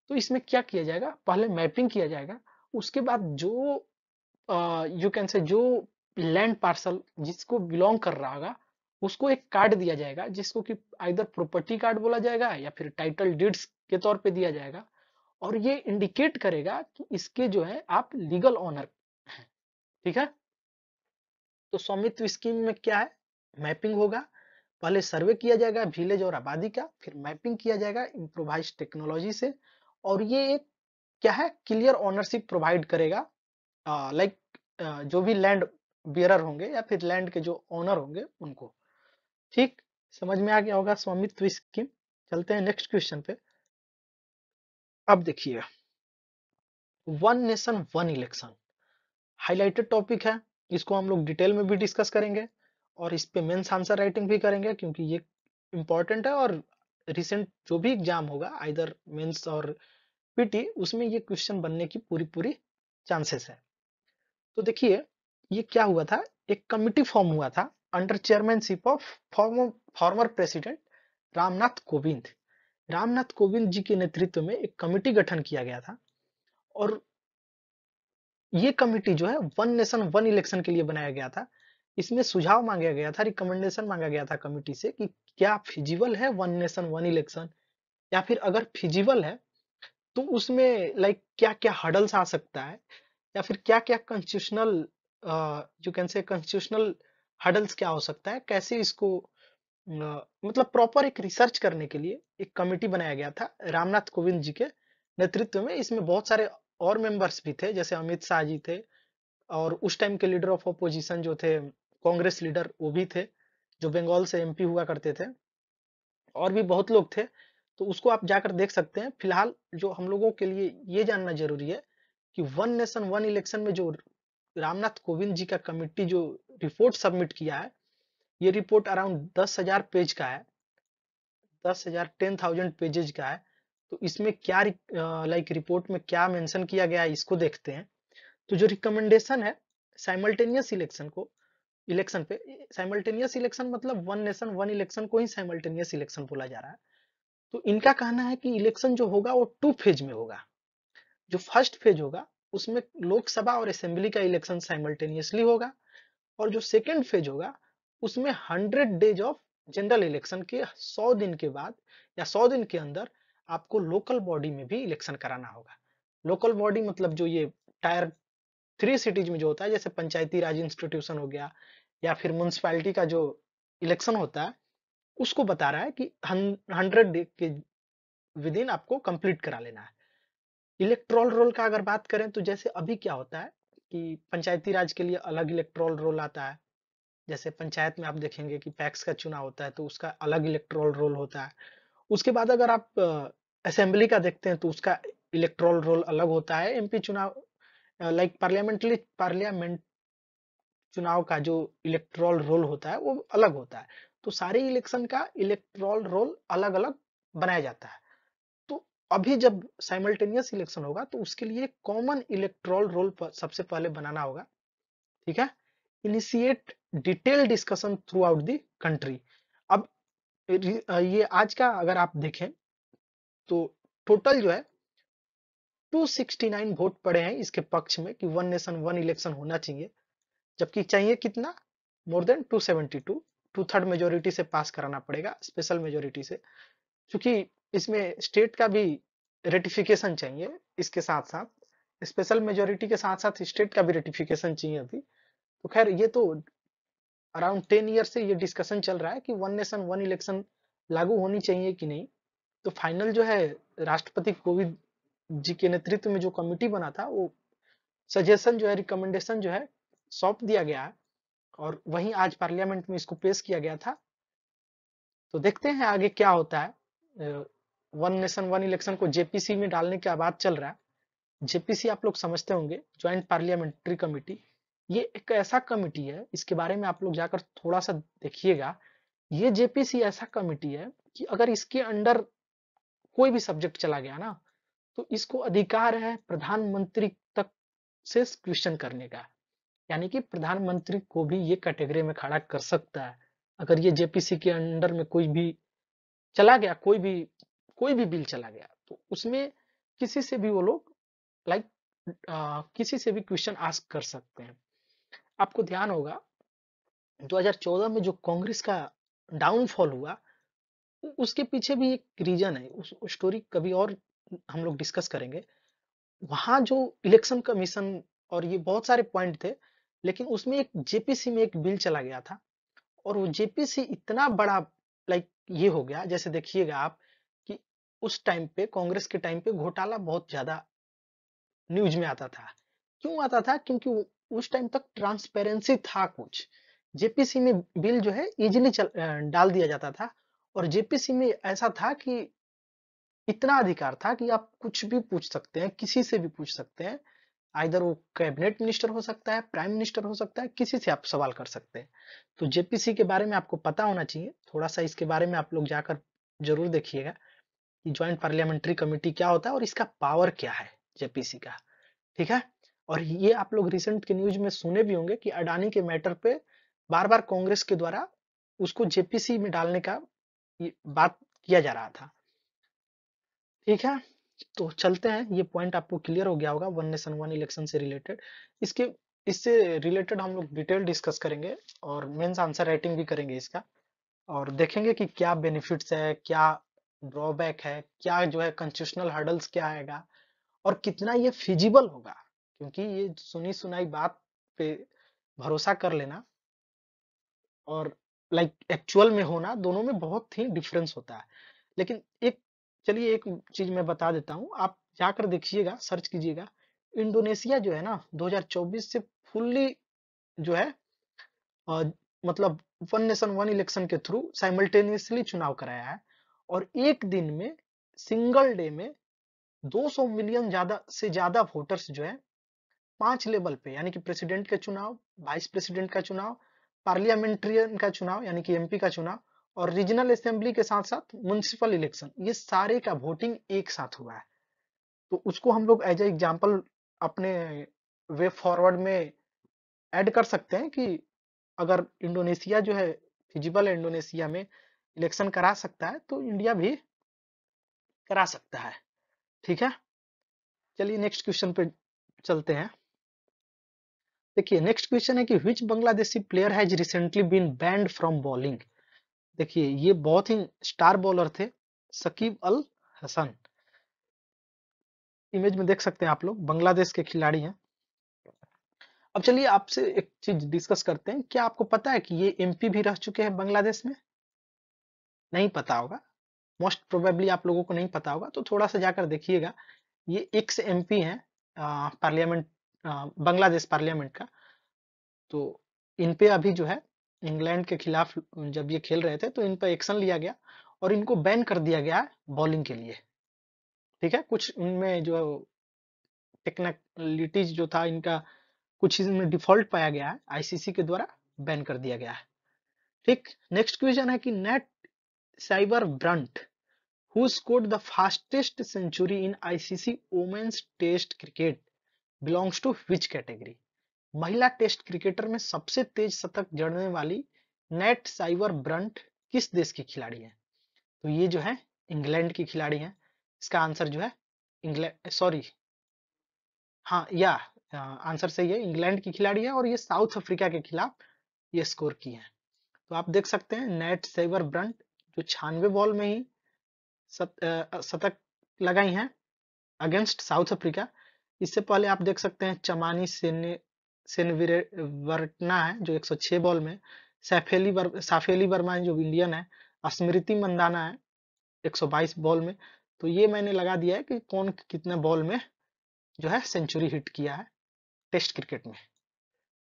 तो इसमें क्या किया जाएगा, पहले मैपिंग किया जाएगा, उसके बाद जो यू कैन से जो लैंड पार्सल जिसको बिलोंग कर रहा होगा उसको एक कार्ड दिया जाएगा, जिसको कि आइदर प्रॉपर्टी कार्ड बोला जाएगा या फिर टाइटल डीड्स के तौर पे दिया जाएगा, और ये इंडिकेट करेगा कि इसके जो है आप लीगल ऑनर हैं। ठीक है। तो स्वामित्व स्कीम में क्या है, मैपिंग होगा, पहले सर्वे किया जाएगा विलेज और आबादी का, फिर मैपिंग किया जाएगा इम्प्रोवाइज टेक्नोलॉजी से, और ये एक क्या है, क्लियर ओनरशिप प्रोवाइड करेगा, लाइक जो भी लैंड बियरर होंगे या फिर लैंड के जो ओनर होंगे उनको। ठीक, समझ में आ गया होगा स्वामित्व स्कीम। चलते हैं नेक्स्ट क्वेश्चन पे। अब देखिए, one nation one election highlighted topic है, इसको हम लोग डिटेल में भी डिस्कस करेंगे, और इस पे मेंस आंसर राइटिंग भी करेंगे, क्योंकि ये इंपॉर्टेंट है, और रिसेंट जो भी एग्जाम होगा आइदर मेंस और पीटी, उसमें ये क्वेश्चन बनने की पूरी पूरी चांसेस है। तो देखिए, ये क्या हुआ था, एक कमिटी फॉर्म हुआ था under chairmanship of former president Ramnath Kovind. Ramnath Kovind ji के नेतृत्व में एक कमिटी गठन किया गया था, और ये कमिटी जो है वन नेशन वन इलेक्शन के लिए बनाया गया था। इसमें सुझाव मांगा गया था, रिकमेंडेशन मांगा गया था कमिटी से कि क्या फिजिबल है वन नेशन वन इलेक्शन, या फिर अगर फिजिबल है तो उसमें लाइक क्या क्या हर्डल्स आ सकता है, या फिर क्या क्या constitutional you can say constitutional hurdles क्या हो सकता है, कैसे इसको मतलब प्रॉपर एक रिसर्च करने के लिए एक कमिटी बनाया गया था रामनाथ कोविंद जी के नेतृत्व में। इसमें बहुत सारे और मेंबर्स भी थे, जैसे अमित शाह जी थे, और उस टाइम के लीडर ऑफ अपोजिशन जो थे कांग्रेस लीडर वो भी थे, जो बंगाल से एमपी हुआ करते थे, और भी बहुत लोग थे। तो उसको आप जाकर देख सकते हैं। फिलहाल जो हम लोगों के लिए ये जानना जरूरी है कि वन नेशन वन इलेक्शन में जो रामनाथ कोविंद जी का कमिटी जो रिपोर्ट सबमिट किया है, ये रिपोर्ट अराउंड 10,000 पेज का है, 10,000 10,000 पेजेज का है। तो इसमें क्या लाइक रिपोर्ट में क्या मेंशन किया गया है इसको देखते हैं। तो जो रिकमेंडेशन है साइमल्टेनियस इलेक्शन पे, साइमल्टेनियस इलेक्शन मतलब वन नेशन वन इलेक्शन को ही साइमल्टेनियस इलेक्शन बोला जा रहा है। तो इनका कहना है कि इलेक्शन जो होगा वो 2 फेज में होगा। जो फर्स्ट फेज होगा उसमें लोकसभा और असेंबली का इलेक्शन साइमल्टेनियसली होगा, और जो सेकेंड फेज होगा उसमें 100 डेज ऑफ जनरल इलेक्शन के 100 दिन के बाद या 100 दिन के अंदर आपको लोकल बॉडी में भी इलेक्शन कराना होगा। लोकल बॉडी मतलब जो ये टायर 3 सिटीज में जो होता है, जैसे पंचायती राज इंस्टीट्यूशन हो गया, या फिर म्यूनसिपैलिटी का जो इलेक्शन होता है, उसको बता रहा है कि 100 डे के विद इन आपको कंप्लीट करा लेना है। इलेक्ट्रोल रोल का अगर बात करें तो जैसे अभी क्या होता है कि पंचायती राज के लिए अलग इलेक्ट्रोल रोल आता है। जैसे पंचायत में आप देखेंगे कि पैक्स का चुनाव होता है तो उसका अलग इलेक्ट्रोल रोल होता है। उसके बाद अगर आप असेंबली का देखते हैं तो उसका इलेक्ट्रोल रोल अलग होता है। एमपी चुनाव लाइक पार्लियामेंट चुनाव का जो इलेक्ट्रोल रोल होता है वो अलग होता है। तो सारे इलेक्शन का इलेक्ट्रोल रोल अलग अलग बनाया जाता है। तो अभी जब साइमल्टेनियस इलेक्शन होगा तो उसके लिए कॉमन इलेक्ट्रोल रोल सबसे पहले बनाना होगा। ठीक है। Initiate detail discussion through out the country. अब ये आज का अगर आप देखें तो टोटल जो है 269 वोट पड़े हैं इसके पक्ष में कि वन नेशन वन इलेक्शन होना चाहिए, जबकि चाहिए कितना, मोर देन 272, 2/3 मेजोरिटी से पास कराना पड़ेगा, स्पेशल मेजोरिटी से, क्योंकि इसमें स्टेट का भी रेटिफिकेशन चाहिए, इसके साथ साथ स्पेशल मेजोरिटी के साथ साथ स्टेट का भी रेटिफिकेशन चाहिए अभी। तो खैर ये तो अराउंड 10 ईयर से ये डिस्कशन चल रहा है कि वन नेशन वन इलेक्शन लागू होनी चाहिए कि नहीं। तो फाइनल जो है राष्ट्रपति कोविंद जी के नेतृत्व में जो कमिटी बना था वो सजेशन जो है, रिकमेंडेशन जो है सौंप दिया गया है और वहीं आज पार्लियामेंट में इसको पेश किया गया था। तो देखते हैं आगे क्या होता है। वन नेशन वन इलेक्शन को जेपीसी में डालने का बात चल रहा है। जेपीसी आप लोग समझते होंगे, ज्वाइंट पार्लियामेंट्री कमेटी। ये एक ऐसा कमेटी है, इसके बारे में आप लोग जाकर थोड़ा सा देखिएगा। ये जेपीसी ऐसा कमेटी है कि अगर इसके अंडर कोई भी सब्जेक्ट चला गया ना, तो इसको अधिकार है प्रधानमंत्री तक से क्वेश्चन करने का। यानी कि प्रधानमंत्री को भी ये कैटेगरी में खड़ा कर सकता है अगर ये जेपीसी के अंडर में कोई भी चला गया, कोई भी बिल चला गया, तो उसमें किसी से भी वो लोग लाइक किसी से भी क्वेश्चन आस्क कर सकते हैं। आपको ध्यान होगा 2014 में जो कांग्रेस का डाउनफॉल हुआ, उसके पीछे भी एक रीजन है, उस स्टोरी कभी और हम लोग डिस्कस करेंगे। वहां जो इलेक्शन कमीशन और ये बहुत सारे पॉइंट थे, लेकिन उसमें एक जेपीसी में एक बिल चला गया था और वो जेपीसी इतना बड़ा लाइक ये हो गया, जैसे देखिएगा आप कि उस टाइम पे कांग्रेस के टाइम पे घोटाला बहुत ज्यादा न्यूज में आता था। क्यों आता था? क्योंकि उस टाइम तक ट्रांसपेरेंसी था कुछ। जेपीसी में बिल जो है इजीली डाल दिया जाता था और जेपीसी में ऐसा था कि इतना अधिकार था कि आप कुछ भी पूछ सकते हैं, किसी से भी पूछ सकते हैं। आइदर वो कैबिनेट मिनिस्टर हो सकता है, प्राइम मिनिस्टर हो सकता है, किसी से आप सवाल कर सकते हैं। तो जेपीसी के बारे में आपको पता होना चाहिए, थोड़ा सा इसके बारे में आप लोग जाकर जरूर देखिएगा कि ज्वाइंट पार्लियामेंट्री कमेटी क्या होता है और इसका पावर क्या है जेपीसी का। ठीक है। और ये आप लोग रिसेंट के न्यूज में सुने भी होंगे कि अडानी के मैटर पे बार बार कांग्रेस के द्वारा उसको जेपीसी में डालने का बात किया जा रहा था। ठीक है, तो चलते हैं। ये पॉइंट आपको क्लियर हो गया होगा वन नेशन वन इलेक्शन से रिलेटेड। इसके इससे रिलेटेड हम लोग डिटेल डिस्कस करेंगे और मेंस आंसर राइटिंग भी करेंगे इसका, और देखेंगे कि क्या बेनिफिट्स है, क्या ड्रॉबैक है, क्या जो है कंस्टिट्यूशनल हर्डल्स क्या आएगा और कितना ये फिजिबल होगा। क्योंकि ये सुनी सुनाई बात पे भरोसा कर लेना और लाइक एक्चुअल में होना, दोनों में बहुत ही डिफरेंस होता है। लेकिन एक, चलिए एक चीज मैं बता देता हूँ, आप जाकर देखिएगा, सर्च कीजिएगा। इंडोनेशिया जो है ना 2024 से फुल्ली जो है अ, मतलब वन नेशन वन इलेक्शन के थ्रू साइमल्टेनियसली चुनाव कराया है और एक दिन में सिंगल डे में 200 मिलियन ज्यादा से ज्यादा वोटर्स जो है 5 लेवल पे, यानी कि प्रेसिडेंट का चुनाव, वाइस प्रेसिडेंट का चुनाव, पार्लियामेंट्रियन का चुनाव यानी कि एमपी का चुनाव और रीजनल असेंबली के साथ साथ म्युनिसिपल इलेक्शन, ये सारे का वोटिंग एक साथ हुआ है। तो उसको हम लोग एज ए एग्जाम्पल अपने वे फॉरवर्ड में ऐड कर सकते हैं कि अगर इंडोनेशिया जो है फिजिबल है, इंडोनेशिया में इलेक्शन करा सकता है, तो इंडिया भी करा सकता है। ठीक है, चलिए नेक्स्ट क्वेश्चन पे चलते हैं। देखिए नेक्स्ट क्वेश्चन है कि which Bangladeshi player has recently been banned from bowling. देखिए ये बहुत ही स्टार बॉलर थे, शकीब अल हसन। इमेज में देख सकते हैं आप लोग, बांग्लादेश के खिलाड़ी हैं। अब चलिए आपसे एक चीज डिस्कस करते हैं, क्या आपको पता है कि ये एमपी भी रह चुके हैं बांग्लादेश में? नहीं पता होगा, मोस्ट प्रोबेबली आप लोगों को नहीं पता होगा, तो थोड़ा सा जाकर देखिएगा। ये एक्स एमपी हैं पार्लियामेंट, बांग्लादेश पार्लियामेंट का। तो इन पे अभी जो है इंग्लैंड के खिलाफ जब ये खेल रहे थे तो इन पर एक्शन लिया गया और इनको बैन कर दिया गया है बॉलिंग के लिए। ठीक है, कुछ उनमें जो टेक्निकलिटीज जो था इनका, कुछ इसमें डिफॉल्ट पाया गया है, आईसीसी के द्वारा बैन कर दिया गया है। ठीक, नेक्स्ट क्वेश्चन है कि Nat Sciver Brunt who scored the fastest century in ICC women's test cricket belongs to which category. महिला टेस्ट क्रिकेटर में सबसे तेज शतक जड़ने वाली नेट साइबर ब्रंट किस देश की खिलाड़ी है? तो ये जो है इंग्लैंड की खिलाड़ी हैं। इसका आंसर जो है इंग्लैंड, सॉरी, हाँ या आंसर सही है, इंग्लैंड की खिलाड़ी है और ये साउथ अफ्रीका के खिलाफ ये स्कोर की है। तो आप देख सकते हैं नेट सेवर ब्रंट जो 96 बॉल में ही शतक लगाई हैं अगेंस्ट साउथ अफ्रीका। इससे पहले आप देख सकते हैं चमानी सेनविरटना है जो 106 बॉल में, साफेली वर्मा है जो इंडियन है, स्मृति मंदाना है 122 बॉल में। तो ये मैंने लगा दिया है कि कौन कितने बॉल में जो है सेंचुरी हिट किया है टेस्ट क्रिकेट में।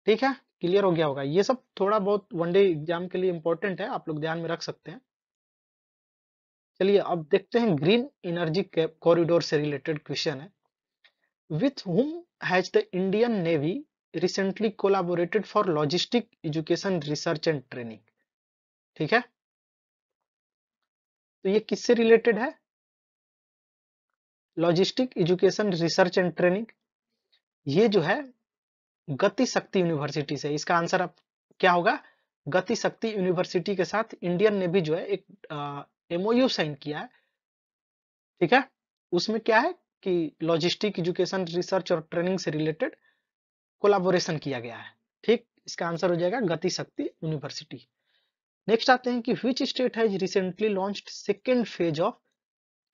ठीक है, क्लियर हो गया होगा। ये सब थोड़ा बहुत वनडे एग्जाम के लिए इंपॉर्टेंट है, आप लोग ध्यान में रख सकते हैं। चलिए अब देखते हैं ग्रीन एनर्जी कॉरिडोर से रिलेटेड क्वेश्चन है। With whom has the Indian Navy recently collaborated for logistic education research and training? ठीक है, तो ये किससे रिलेटेड है? Logistic education research and training, ये जो है गति शक्ति यूनिवर्सिटी से। इसका आंसर अब क्या होगा? गति शक्ति यूनिवर्सिटी के साथ इंडियन नेवी जो है एक एमओयू साइन किया है। ठीक है, उसमें क्या है कि लॉजिस्टिक एजुकेशन रिसर्च और ट्रेनिंग से रिलेटेड कोलाबोरेशन किया गया है। ठीक, इसका आंसर हो जाएगा गति शक्ति यूनिवर्सिटी। नेक्स्ट आते हैं कि which state has recently launched second phase of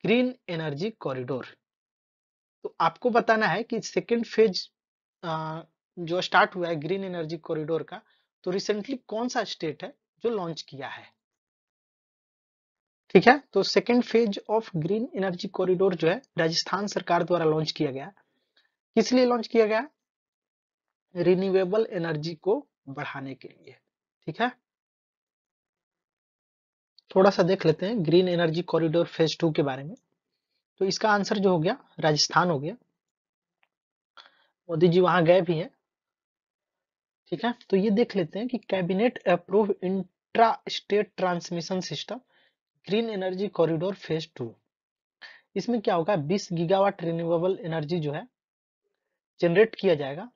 green energy corridor. तो आपको बताना है कि सेकेंड फेज जो स्टार्ट हुआ है ग्रीन एनर्जी कॉरिडोर का, तो रिसेंटली कौन सा स्टेट है जो लॉन्च किया है। ठीक है, तो second phase of green energy corridor जो है राजस्थान सरकार द्वारा लॉन्च किया गया। किस लिए लॉन्च किया गया? रिन्यूएबल एनर्जी को बढ़ाने के लिए। ठीक है, थोड़ा सा देख लेते हैं ग्रीन एनर्जी कॉरिडोर फेज 2 के बारे में। तो इसका आंसर जो हो गया राजस्थान हो गया, मोदी जी वहां गए भी हैं। ठीक है, तो ये देख लेते हैं कि cabinet approve intra state transmission system green energy corridor phase 2। इसमें क्या होगा, 20 गीगावाट रिन्यूएबल एनर्जी जो है जनरेट किया जाएगा।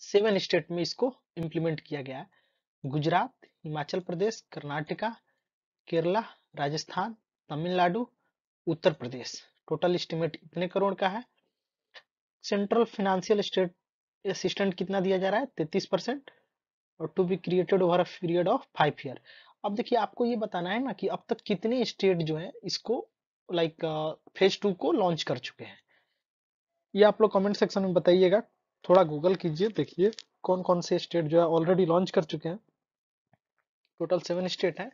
7 स्टेट में इसको इम्प्लीमेंट किया गया है, गुजरात, हिमाचल प्रदेश, कर्नाटका, केरला, राजस्थान, तमिलनाडु, उत्तर प्रदेश। टोटल एस्टिमेट इतने करोड़ का है। सेंट्रल फाइनेंशियल स्टेट असिस्टेंट कितना दिया जा रहा है? 33%, और to be created over a period of 5 year. अब देखिए आपको ये बताना है ना कि अब तक कितने स्टेट जो है इसको लाइक फेज 2 को लॉन्च कर चुके हैं। ये आप लोग कमेंट सेक्शन में बताइएगा, थोड़ा गूगल कीजिए, देखिए कौन कौन से स्टेट जो है ऑलरेडी लॉन्च कर चुके हैं। टोटल 7 स्टेट है।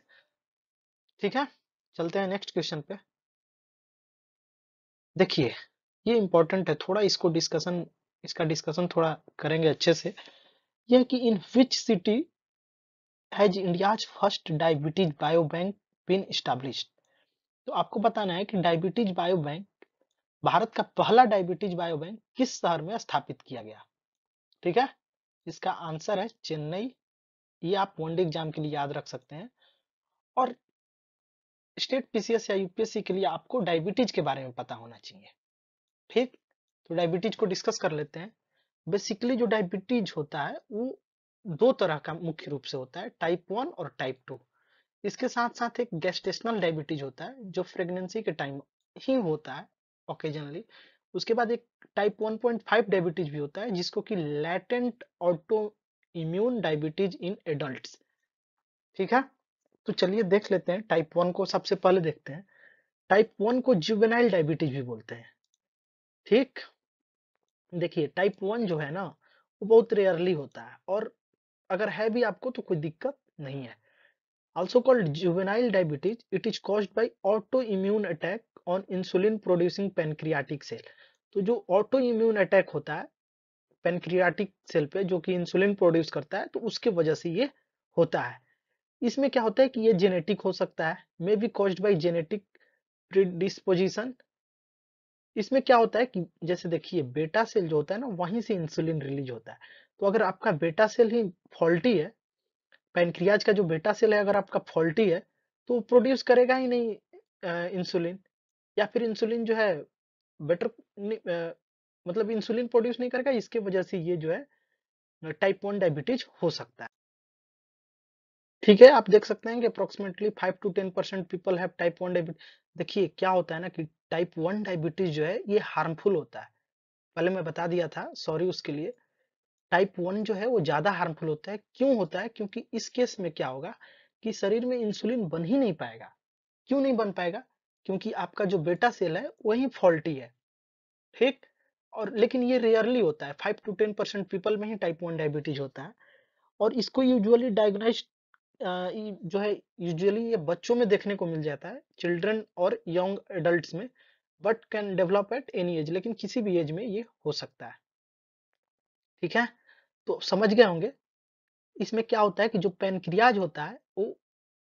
ठीक है, चलते हैं नेक्स्ट क्वेश्चन पे। देखिए ये इंपॉर्टेंट है, थोड़ा इसका डिस्कशन थोड़ा करेंगे अच्छे से। यह कि in which city has India's first diabetes bio bank been established. तो आपको बताना है कि डायबिटीज बायो बैंक, भारत का पहला डायबिटीज बायो बैंक किस शहर में स्थापित किया गया। ठीक है, इसका आंसर है चेन्नई। ये आप वनडे एग्जाम के लिए याद रख सकते हैं। और स्टेट पीसीएस या यूपीएससी के लिए आपको डायबिटीज के बारे में पता होना चाहिए। ठीक, तो डायबिटीज को डिस्कस कर लेते हैं। बेसिकली जो डायबिटीज होता है वो दो तरह का मुख्य रूप से होता है, टाइप 1 और टाइप 2। इसके साथ साथ एक गेस्टेशनल डायबिटीज होता है जो प्रेगनेंसी के टाइम ही होता है ओकेजनली। उसके बाद एक टाइप 1.5 डायबिटीज भी होता है जिसको कि latent auto immune diabetes in adults. ठीक है, तो चलिए देख लेते हैं टाइप 1 को। सबसे पहले देखते हैं टाइप 1 को जुवेनाइल डायबिटीज भी बोलते हैं। ठीक, देखिए टाइप 1 जो है ना वो बहुत रेयरली होता है, और अगर है भी आपको तो कोई दिक्कत नहीं है। Also called juvenile diabetes, it is caused by autoimmune attack on insulin producing pancreatic cell। तो जो ऑटो इम्यून अटैक होता है पेनक्रियाटिक सेल पे जो कि इंसुलिन प्रोड्यूस करता है, तो उसके वजह से ये होता है। इसमें क्या होता है कि ये जेनेटिक हो सकता है, may be caused by genetic predisposition. इसमें क्या होता है कि जैसे देखिए बेटा सेल जो होता है ना वहीं से इंसुलिन रिलीज होता है। तो अगर आपका बेटा सेल ही फॉल्टी है, पैनक्रियाज का जो बेटा सेल है अगर आपका फॉल्टी है, तो प्रोड्यूस करेगा ही नहीं इंसुलिन, या फिर इंसुलिन जो है बेटर मतलब इंसुलिन प्रोड्यूस नहीं करेगा। इसके वजह से ये जो है टाइप 1 डायबिटीज हो सकता है। ठीक है, आप देख सकते हैं कि approximately 5 to 10% people have type 1 diabetes. देखिए क्या होता है ना कि टाइप 1 डायबिटीज जो है ये हार्मफुल होता है, पहले मैं बता दिया था, सॉरी उसके लिए। टाइप 1 जो है वो ज्यादा हार्मफुल होता है। क्यों होता है? क्योंकि इस केस में क्या होगा कि शरीर में इंसुलिन बन ही नहीं पाएगा। क्यों नहीं बन पाएगा? क्योंकि आपका जो बेटा सेल है वही फॉल्टी है। ठीक। और लेकिन ये रेयरली होता है, 5 to 10% पीपल में ही टाइप 1 डायबिटीज होता है। और इसको यूजुअली डायग्नाइज जो है यूजुअली ये बच्चों में देखने को मिल जाता है, चिल्ड्रन और यंग एडल्ट्स में, but can develop at any as, लेकिन किसी भी एज में ये हो सकता है। ठीक है, तो समझ गए होंगे। इसमें क्या होता है कि जो पैनक्रियाज होता है वो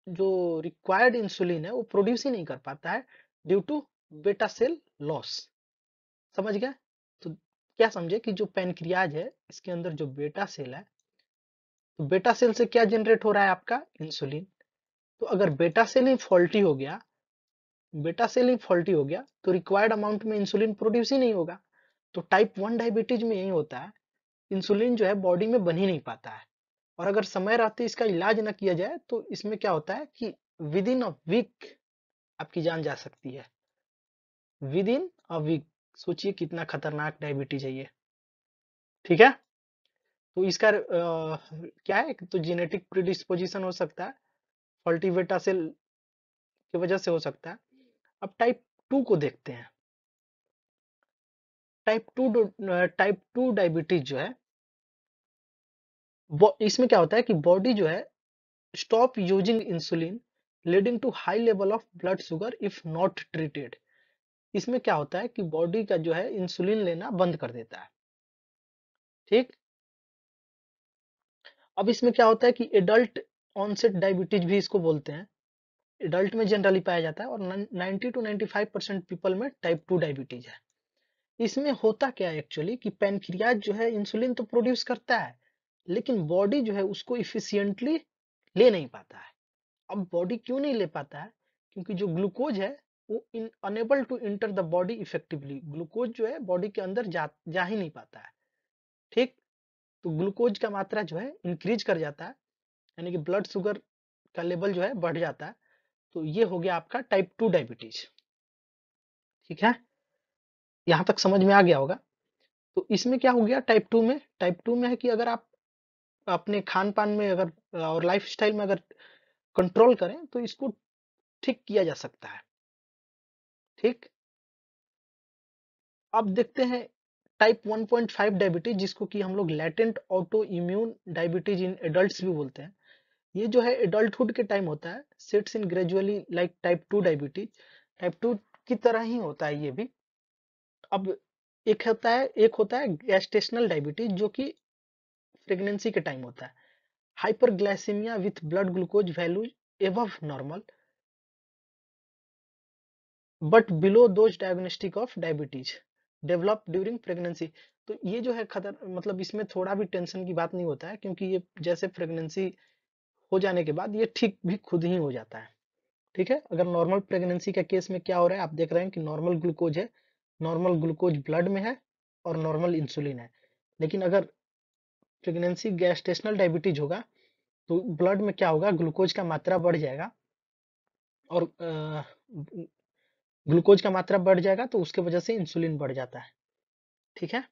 जो रिक्वायर्ड इंसुलिन है वो प्रोड्यूस ही नहीं कर पाता है, ड्यू टू बेटा सेल लॉस। समझ गए? तो क्या समझे कि जो पैनक्रियाज है इसके अंदर जो बेटा सेल है, तो बेटा सेल से क्या जनरेट हो रहा है? आपका इंसुलिन। तो अगर बेटा सेल ही फॉल्टी हो गया तो रिक्वायर्ड अमाउंट में इंसुलिन प्रोड्यूस ही नहीं होगा। तो टाइप 1 डायबिटीज में यही होता है, इंसुलिन जो है बॉडी में बन ही नहीं पाता है। और अगर समय रहते इसका इलाज ना किया जाए तो इसमें क्या होता है कि विद इन अ वीक आपकी जान जा सकती है। विद इन अ वीक, सोचिए कितना खतरनाक डायबिटीज है ये। ठीक है, तो इसका क्या है तो जेनेटिक प्रिडिस्पोजिशन हो सकता है, फॉल्टी बेटा सेल की वजह से हो सकता है। अब टाइप 2 को देखते हैं। टाइप टू डायबिटीज जो है इसमें क्या होता है कि बॉडी जो है stop using insulin, leading to high level of blood sugar if not treated. इसमें क्या होता है कि बॉडी का जो है इंसुलिन लेना बंद कर देता है। ठीक। अब इसमें क्या होता है कि एडल्ट ऑनसेट डायबिटीज भी इसको बोलते हैं, एडल्ट में जनरली पाया जाता है, और 90 to 95% पीपल में टाइप 2 डायबिटीज है। इसमें होता क्या है एक्चुअली कि पैनक्रियाज जो है इंसुलिन तो प्रोड्यूस करता है, लेकिन बॉडी जो है उसको इफिशिएंटली ले नहीं पाता है। अब बॉडी क्यों नहीं ले पाता है? क्योंकि जो ग्लूकोज है वो unable to enter the body effectively, glucose जो है बॉडी के अंदर जा ही नहीं पाता है। ठीक। तो ग्लूकोज का मात्रा जो है इंक्रीज कर जाता है, यानी कि ब्लड शुगर का लेवल जो है बढ़ जाता है। तो ये हो गया आपका टाइप 2 डायबिटीज। ठीक है, यहां तक समझ में आ गया होगा। तो इसमें क्या हो गया टाइप 2 में है कि अगर आप अपने खान पान में अगर और लाइफ स्टाइल में अगर कंट्रोल करें तो इसको ठीक किया जा सकता है। ठीक। अब देखते हैं टाइप 1.5 डायबिटीज, जिसको कि हम लोग latent auto immune diabetes in adults भी बोलते हैं। ये जो है एडल्टहुड के टाइम होता है, sets in gradually like type 2 diabetes. Type 2 की तरह ही होता है ये भी। अब एक होता है गैस्टेशनल डायबिटीज, जो कि प्रेगनेंसी के टाइम होता है। Hyperglycaemia with blood glucose values above normal but below those diagnostic of diabetes develop during pregnancy. तो ये जो है खतर मतलब इसमें थोड़ा भी टेंशन की बात नहीं होता है, क्योंकि ये जैसे प्रेगनेंसी हो जाने के बाद ये ठीक भी खुद ही हो जाता है। ठीक है, अगर नॉर्मल प्रेगनेंसी का केस में क्या हो रहा है, आप देख रहे हैं कि नॉर्मल ग्लूकोज है, नॉर्मल ग्लूकोज ब्लड में है और नॉर्मल इंसुलिन है। लेकिन अगर प्रेगनेंसी गैस्टेशनल डायबिटीज होगा तो ब्लड में क्या होगा, ग्लूकोज का मात्रा बढ़ जाएगा, और ग्लूकोज का मात्रा बढ़ जाएगा तो उसके वजह से इंसुलिन बढ़ जाता है। ठीक है,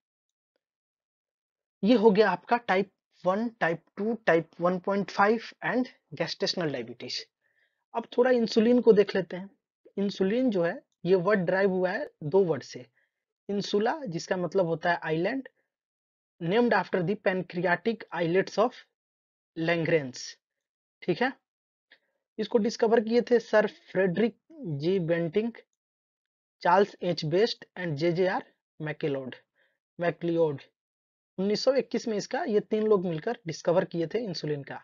ये हो गया आपका type 1, type 2, type 1.5 and gestational diabetes. अब थोड़ा इंसुलिन को देख लेते हैं। इंसुलिन जो है ये वर्ड ड्राइव हुआ है दो वर्ड से, इंसुला जिसका मतलब होता है island, named after the pancreatic islets of Langerhans. ठीक है, इसको डिस्कवर किए थे sir Frederick G Banting, Charles H Best and J J R Macleod. 1921 में इसका ये तीन लोग मिलकर डिस्कवर किए थे इंसुलिन का।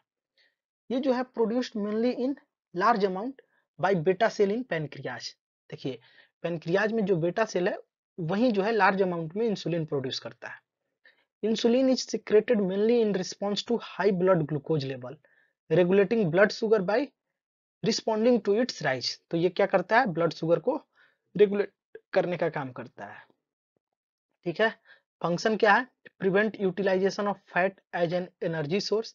ये जो है produced mainly in large amount by beta cell in pancreas. देखिए पैनक्रियाज में जो बेटा सेल है वही जो है लार्ज अमाउंट में इंसुलिन प्रोड्यूस करता है। Insulin is secreted mainly in response to high blood glucose level, regulating blood sugar by responding to its rise. तो ये क्या करता है, ब्लड शुगर को रेगुलेट करने का काम करता है। ठीक है, फंक्शन क्या है, prevent utilization of fat as an energy source,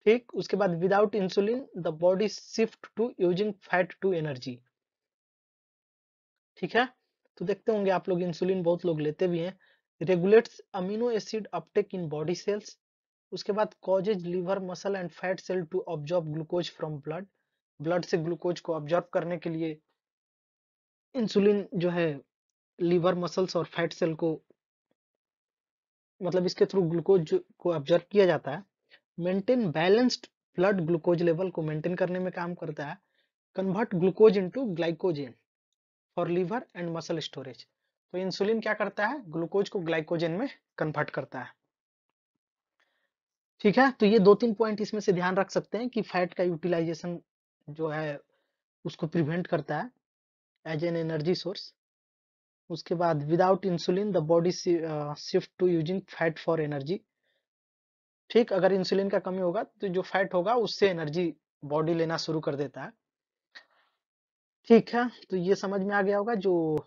ठीक, उसके बाद without insulin the body shift to using fat to energy. ठीक है, तो देखते होंगे आप लोग इंसुलिन बहुत लोग लेते भी हैं। Regulates amino acid uptake in body cells. उसके बाद causes liver muscle and fat cell to absorb glucose from blood. Blood से ग्लूकोज को ऑब्जॉर्ब करने के लिए इंसुलिन जो है लीवर मसल्स और फैट सेल को, मतलब इसके थ्रू ग्लूकोज को ऑब्जर्व किया जाता है। Maintain balanced blood glucose level को मेंटेन करने में काम करता है। Convert glucose into glycogen for liver and muscle storage. तो इंसुलिन क्या करता है, ग्लूकोज को ग्लाइकोजेन में कन्वर्ट करता है। ठीक है, तो ये 2-3 पॉइंट इसमें से ध्यान रख सकते हैं कि फैट का यूटिलाइजेशन जो है उसको प्रिवेंट करता है एज एन एनर्जी सोर्स। उसके बाद without insulin the body shift to using fat for energy. ठीक, अगर इंसुलिन का कमी होगा तो जो फैट होगा उससे एनर्जी बॉडी लेना शुरू कर देता है। ठीक है, तो ये समझ में आ गया होगा। जो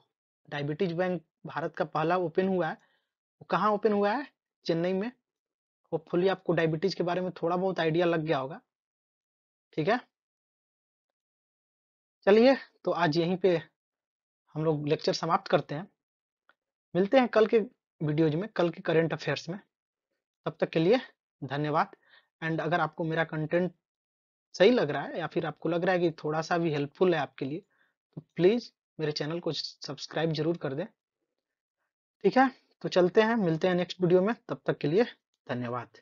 डायबिटीज बैंक भारत का पहला ओपन हुआ है वो कहाँ ओपन हुआ है, चेन्नई में। होपफुली आपको डायबिटीज के बारे में थोड़ा बहुत आइडिया लग गया होगा। ठीक है, चलिए तो आज यहीं पे हम लोग लेक्चर समाप्त करते हैं। मिलते हैं कल के वीडियोज में, कल के करंट अफेयर्स में। तब तक के लिए धन्यवाद। एंड अगर आपको मेरा कंटेंट सही लग रहा है या फिर आपको लग रहा है कि थोड़ा सा भी हेल्पफुल है आपके लिए, तो प्लीज मेरे चैनल को सब्सक्राइब जरूर कर दें। ठीक है, तो चलते हैं, मिलते हैं नेक्स्ट वीडियो में। तब तक के लिए धन्यवाद।